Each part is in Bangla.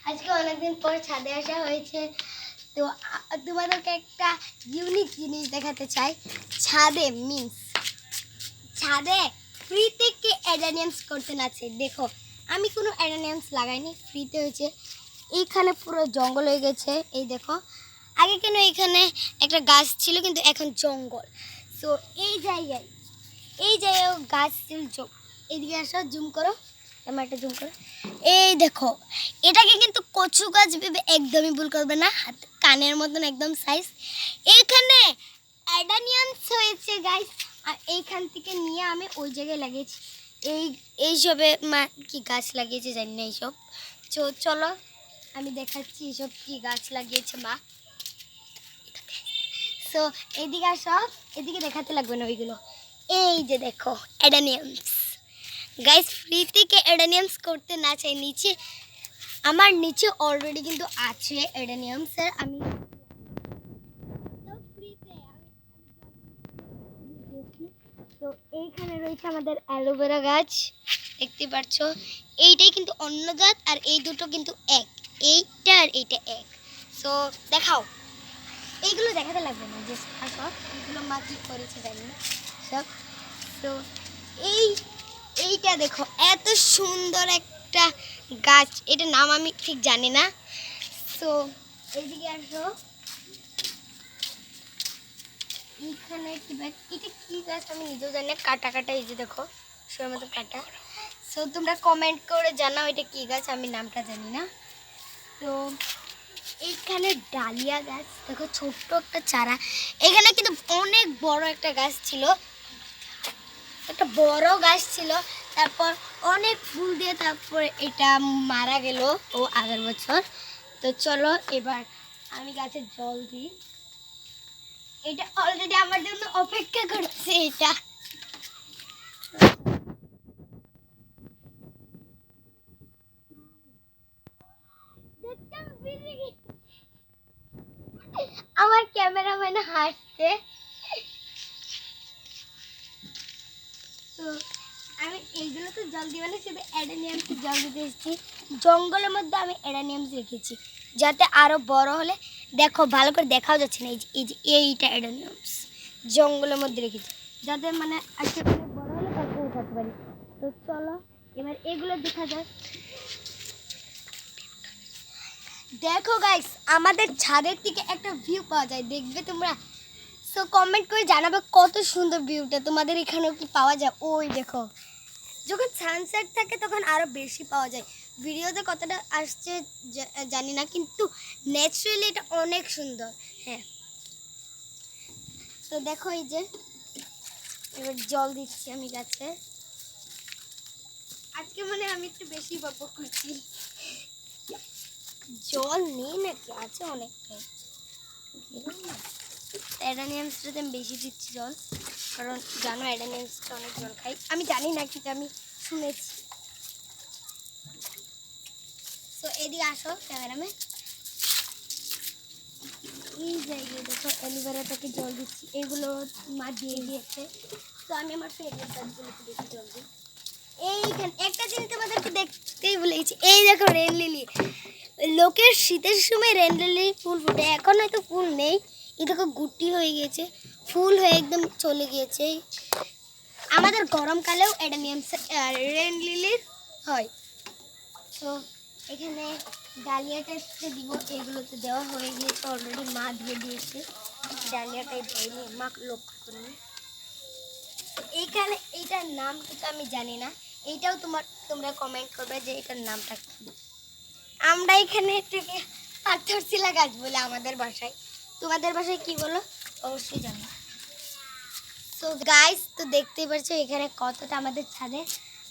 আজকে অনেকদিন পর ছাদে আসা হয়েছে, তো তোমাদেরকে একটা ইউনিক জিনিস দেখাতে চাই। ছাদে ফ্রিতে কে অ্যাডানিয়ামস করতে নাচ্ছে। দেখো, আমি কোনো অ্যাডানিয়ামস লাগাইনি, ফ্রিতে হয়েছে। এইখানে পুরো জঙ্গল হয়ে গেছে। এই দেখো, আগে কেন এইখানে একটা গাছ ছিল, কিন্তু এখন জঙ্গল। তো এই জায়গায় গাছ ছিল। এইদিকে আসো, জুম করো, আমার একটা জুম করো। এই দেখো, এটাকে কিন্তু কচু গাছ ভেবে একদমই ভুল করবে না, হাত কানের মতন একদম সাইজ। এইখানে অ্যাডানিয়ামস হয়েছে গাইস, আর এইখান থেকে নিয়ে আমি ওই জায়গায় লাগিয়েছি। এইসবে মা কি গাছ লাগিয়েছে জানি না এইসব। চলো আমি দেখাচ্ছি এইসব কি গাছ লাগিয়েছে মা। সো এইদিকে আসো, এদিকে দেখাতে লাগবে না ওইগুলো। এই যে দেখো অ্যাডানিয়ামস গাইস, ফ্রি থেকে অ্যাডানিয়ামস করতে না চাই, আমার নিচে অলরেডি কিন্তু আছে অ্যাডানিয়ামসের। আমি তো এইখানে রয়েছে আমাদের অ্যালোভেরা গাছ, দেখতে পাচ্ছ। এইটাই কিন্তু অন্য গাছ, আর এই দুটো কিন্তু এক, এইটা আর এইটা এক। সো দেখাও, এইগুলো দেখাতে লাগবে না, যে সব এগুলো মা কি করেছে জানি না সব। তো এইটা দেখো, এত সুন্দর একটা গাছ, এটার নাম আমি ঠিক জানি না। তো এইদিকে আসো, এইখানে এটা কি গাছ আমি নিজেও জানি না। কাটা কাটা, এই যে দেখো সময় মতো কাটা। সো তোমরা কমেন্ট করে জানাও এটা কি গাছ, আমি নামটা জানি না। তো এইখানে ডালিয়া গাছ দেখো, ছোট্ট একটা চারা। এখানে কিন্তু অনেক বড় একটা গাছ ছিল, একটা বড় গাছ ছিল, তারপর অনেক ফুল দিয়ে তারপর এটা মারা গেল ও আগের বছর। তো চলো এবার আমি গাছে জল দিই। এটা অলরেডি আমার জন্য অপেক্ষা করছে। এটা আমার ক্যামেরাম্যান হাসছে। তো আমি এইগুলো তো জল দিই মানে শুধু অ্যাডানিয়ামস জল দিতে এসেছি। জঙ্গলের মধ্যে আমি অ্যাডানিয়ামস রেখেছি যাতে আরো বড় হলে, দেখো ভালো করে দেখাও যাচ্ছে না, এইটা অ্যাডানিয়ামস জঙ্গলের মধ্যে রেখেছি যাতে মানে আজকে বড় হলে তারপর উঠাতে পারি। তো চলো এবার এগুলো দেখা যাক। দেখো গাইস, আমাদের ছাদের থেকে একটা ভিউ পাওয়া যায়, দেখবে তোমরা। সো কমেন্ট করে জানাবে কত সুন্দর ভিউটা। তোমাদের এখানেও কি পাওয়া যায়? ওই দেখো, যখন সানসেট থাকে তখন আরো বেশি পাওয়া যায়। ভিডিওতে কতটা আসছে জানি না, কিন্তু ন্যাচারালি এটা অনেক সুন্দর। হ্যাঁ, তো দেখো এই যে এবার জল দিচ্ছি আমি গাছে। আজকে মানে আমি একটু বেশি বকবক করছি। জল নেই নাকি, আছে অনেকটাই। অ্যাডানিয়ামসটাতে আমি বেশি দিচ্ছি জল, কারণ জানো অ্যাডানিয়ামসটা অনেক জল খাই। আমি জানি না, কিন্তু আমি শুনেছি। তো এদিকে আসো ক্যামেরাম্যান, এই জায়গায় দেখো অ্যালোভেরাটাকে জল দিচ্ছি, এগুলো মা দিয়ে দিয়েছে। তো আমি আমার ফেভারিট গাছগুলোকে বেশি জল দিই। এইখানে একটা জিনিস তোমাদেরকে দেখতেই ভুলে গেছি, এই দেখো রেন লিলি। লোকের শীতের সময় রেন লিলি ফুল ফুটে, এখন হয়তো ফুল নেই। এই দেখো গুটি হয়ে গেছে, ফুল হয়ে একদম চলে গিয়েছে। আমাদের গরমকালেও অ্যাডানিয়ামস রেন লিলির হয়। তো এখানে ডালিয়াটা দিব, এগুলোতে দেওয়া হয়ে গিয়েছে অলরেডি, মা ধুয়ে দিয়েছে। ডালিয়াটাই দেয়নি, মা লক্ষ্য করিনি। এইখানে এইটার নাম কিন্তু আমি জানি না, এইটাও তোমরা কমেন্ট করবে যে এটার নামটা কি। আমরা এখানে থেকে পাথরশিলা গাছ বলে আমাদের বাসায়, তোমাদের বাসায় কি বলো অবশ্যই জানো। তো গাইস, তো দেখতেই পাচ্ছ এখানে কতটা আমাদের ছাদে।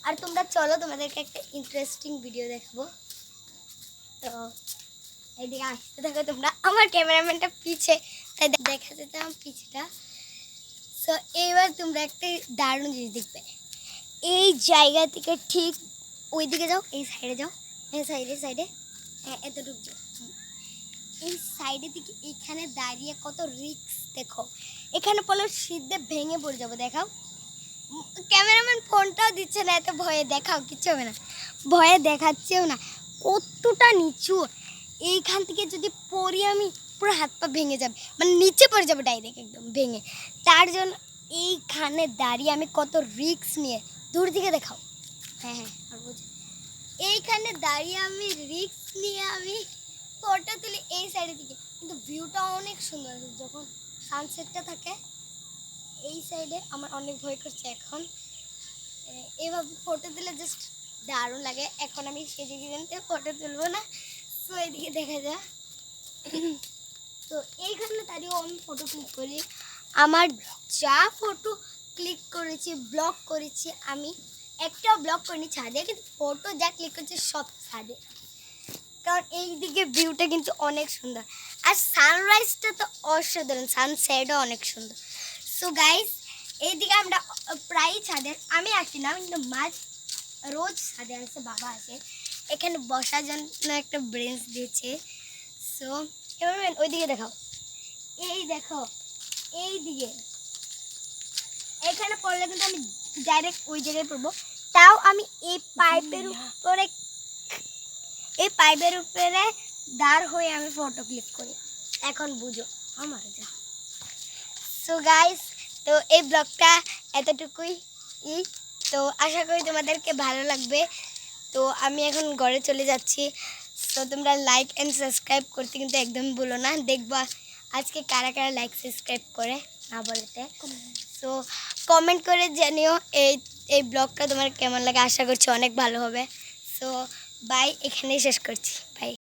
আর তোমরা চলো তোমাদেরকে একটা ইন্টারেস্টিং ভিডিও দেখাবো। তো এইদিকে আসতে থাকো তোমরা, আমার ক্যামেরাম্যানটা পিছে, তাই দেখাতে চাও পিছটা। তো এইবার তোমরা একটা দারুণ জিনিস দেখবে। এই জায়গা থেকে ঠিক ওই দিকে যাও, এই সাইডে যাও, হ্যাঁ সাইডে হ্যাঁ এতটুকু যাও। এই সাইডে থেকে এখানে দাঁড়িয়ে কত রিস্ক দেখো। এখানে পড়লে সিদ্ধে ভেঙে পড়ে যাবো। দেখাও, ক্যামেরাম্যান ফোনটাও দিচ্ছে না, এত ভয়ে দেখাও, কিচ্ছু হবে না, ভয়ে দেখাচ্ছেও না। কতটা নিচু, এইখান থেকে যদি পড়ি আমি পুরো হাত পা ভেঙে যাবে, মানে নিচে পড়ে যাবে ডাইরেক্ট একদম ভেঙে। তার জন্য এইখানে দাঁড়িয়ে আমি কত রিস্ক নিয়ে, দূর থেকে দেখাও, হ্যাঁ হ্যাঁ আর বুঝ, এইখানে দাঁড়িয়ে আমি রিস্ক নিয়ে আমি ফটো তুলি এই সাইডের দিকে। কিন্তু ভিউটা অনেক সুন্দর যখন সানসেটটা থাকে এই সাইডে। আমার অনেক ভয় করছে এখন, এভাবে ফটো তুলে জাস্ট দারুণ লাগে। এখন আমি সেদিকে জানতে ফটো তুলবো না, তো এদিকে দেখা যায়। তো এইখানে দাঁড়িয়েও আমি ফটো ক্লিক করি। আমার যা ফটো ক্লিক করেছি, ব্লগ করেছি, আমি একটাও ব্লগ করিনি ছাদে, কিন্তু ফটো যা ক্লিক করেছি সব ছাদে। কারণ এই দিকে ভিউটা কিন্তু অনেক সুন্দর, আর সানরাইজটা তো অসাধারণ, সানসেটও অনেক সুন্দর। সো গাইস, এইদিকে আমরা প্রায় ছাদে, আমি আসি না কিন্তু মাঝ রোজ ছাদে আসে, বাবা আসে। এখানে বসার জন্য একটা বেঞ্চ দিয়েছে। সো এবার ওইদিকে দেখাও, এই দেখো এই দিকে, এখানে পড়লে কিন্তু আমি ডাইরেক্ট ওই জায়গায় পড়বো। তাও আমি এই পাইপের উপরে, এই পাইপের উপরে দাঁড় হয়ে আমি ফটো ক্লিক করি। এখন বুঝো আমার যা। সো গাইস, তো এই ব্লগটা এতটুকুই। তো আশা করি তোমাদেরকে ভালো লাগবে। তো আমি এখন ঘরে চলে যাচ্ছি। তো তোমরা লাইক অ্যান্ড সাবস্ক্রাইব করতে কিন্তু একদম ভুলো না। দেখবা আজকে কারা কারা লাইক সাবস্ক্রাইব করে না বলতে। সো কমেন্ট করে জানিও এই ব্লগটা তোমার কেমন লাগে। আশা করছি অনেক ভালো হবে। সো বাই, এখানেই শেষ করছি, বাই।